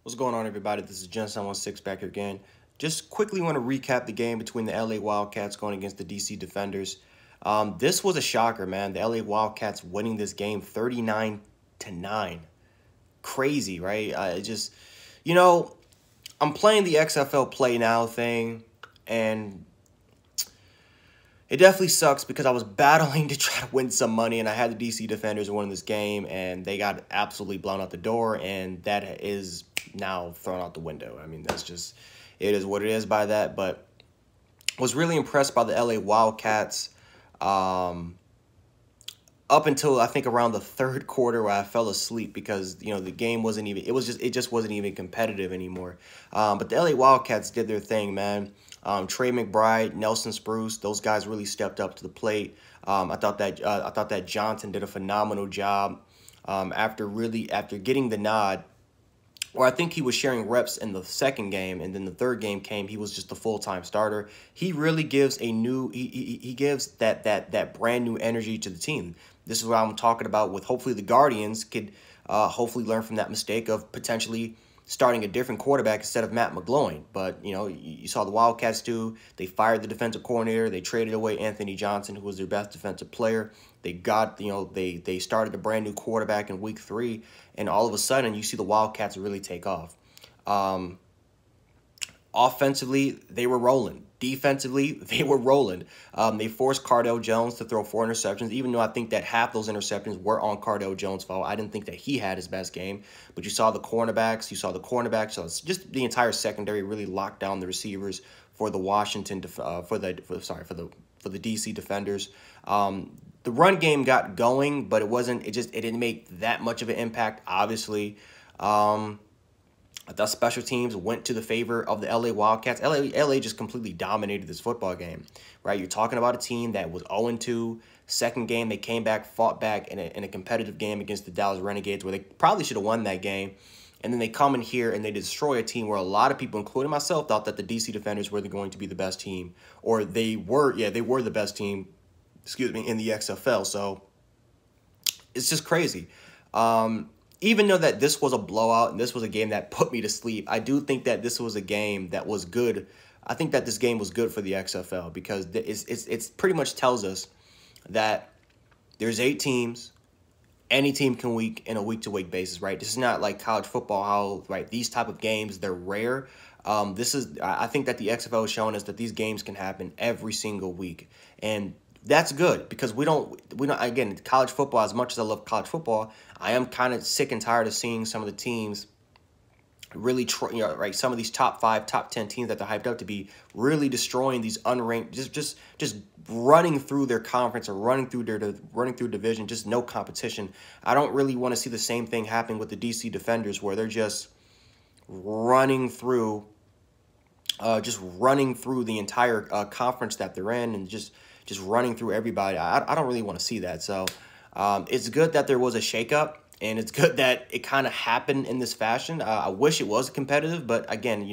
What's going on, everybody? This is Gen716 back here again. Just quickly want to recap the game between the LA Wildcats going against the DC Defenders. This was a shocker, man. The LA Wildcats winning this game 39-9. Crazy, right? You know, I'm playing the XFL Play Now thing, and it definitely sucks because I was battling to try to win some money, and I had the DC Defenders winning this game, and they got absolutely blown out the door, and that is now thrown out the window. I mean, it is what it is by that, but was really impressed by the LA Wildcats up until I think around the third quarter where I fell asleep because, the game wasn't even, it just wasn't even competitive anymore. But the LA Wildcats did their thing, man. Trey McBride, Nelson Spruce, those guys really stepped up to the plate. I thought that Johnson did a phenomenal job after getting the nod. Or I think he was sharing reps in the second game, and then the third game came. He was just the full-time starter. He really gives he gives that brand new energy to the team. This is what I'm talking about with hopefully the Guardians could hopefully learn from that mistake of potentially starting a different quarterback instead of Matt McGloin. But, you saw the Wildcats do. They fired the defensive coordinator. They traded away Anthony Johnson, who was their best defensive player. They got, they started a brand new quarterback in week 3, and all of a sudden you see the Wildcats really take off. Offensively, they were rolling. Defensively, they were rolling. They forced Cardale Jones to throw 4 interceptions, even though I think that half those interceptions were on Cardale Jones' fault. I didn't think that he had his best game. But you saw the cornerbacks. So it's just the entire secondary really locked down the receivers for the for the DC Defenders. The run game got going, but it didn't make that much of an impact, obviously. I thought special teams went to the favor of the LA Wildcats. LA just completely dominated this football game, right? You're talking about a team that was 0-2. Second game, they came back, fought back in a competitive game against the Dallas Renegades where they probably should have won that game. And then they come in here and they destroy a team where a lot of people, including myself, thought that the DC Defenders were going to be the best team. Or they were the best team, in the XFL. So it's just crazy. Even though that this was a blowout and this was a game that put me to sleep, I do think that this was a game that was good. I think that this game was good for the XFL because it's pretty much tells us that there's 8 teams. Any team can in a week-to-week basis, right? This is not like college football, how, right, these type of games, they're rare. I think that the XFL is showing us that these games can happen every single week. And that's good because we don't, again, college football, as much as I love college football, I am kind of sick and tired of seeing some of the teams really, right, some of these top 5, top 10 teams that they're hyped up to be really destroying these unranked, just running through their conference or running through division, just no competition. I don't really want to see the same thing happen with the DC Defenders where they're just running through the entire conference that they're in and just running through everybody. I don't really want to see that. So it's good that there was a shakeup, and it's good that it kind of happened in this fashion. I wish it was competitive, but again,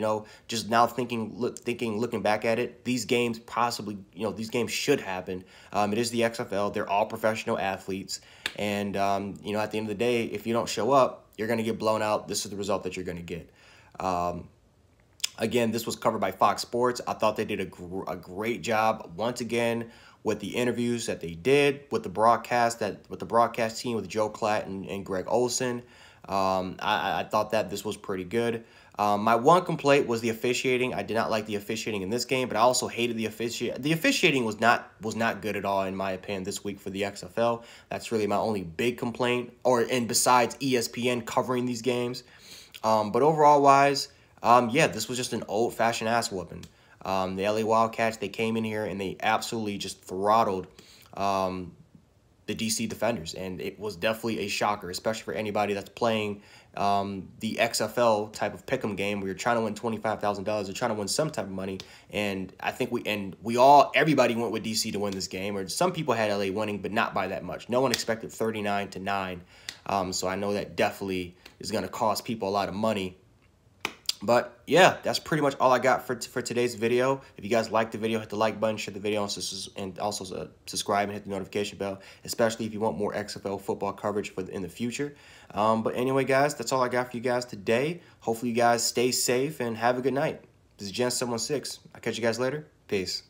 just now looking back at it, these games these games should happen. It is the XFL. They're all professional athletes. And, at the end of the day, if you don't show up, you're going to get blown out. This is the result that you're going to get. Again, this was covered by Fox Sports. I thought they did a great job once again with the interviews that they did with the broadcast team with Joe Klatt and Greg Olson. I thought that this was pretty good. My one complaint was the officiating. I did not like the officiating in this game, but I also hated the officiating. The officiating was not good at all, in my opinion, this week for the XFL. That's really my only big complaint, and besides ESPN covering these games. But overall wise, yeah, this was just an old-fashioned ass whooping. The LA Wildcats, they came in here and they absolutely just throttled the DC Defenders, and it was definitely a shocker, especially for anybody that's playing the XFL type of pick'em game where you're trying to win $25,000 or trying to win some type of money. And I think everybody went with DC to win this game, or some people had LA winning, but not by that much. No one expected 39-9. So I know that definitely is going to cost people a lot of money. But yeah, that's pretty much all I got for today's video. If you guys liked the video, hit the like button, share the video, and also subscribe and hit the notification bell, especially if you want more XFL football coverage in the future. But anyway, guys, that's all I got for you guys today. Hopefully you guys stay safe and have a good night. This is Gen 716. I'll catch you guys later. Peace.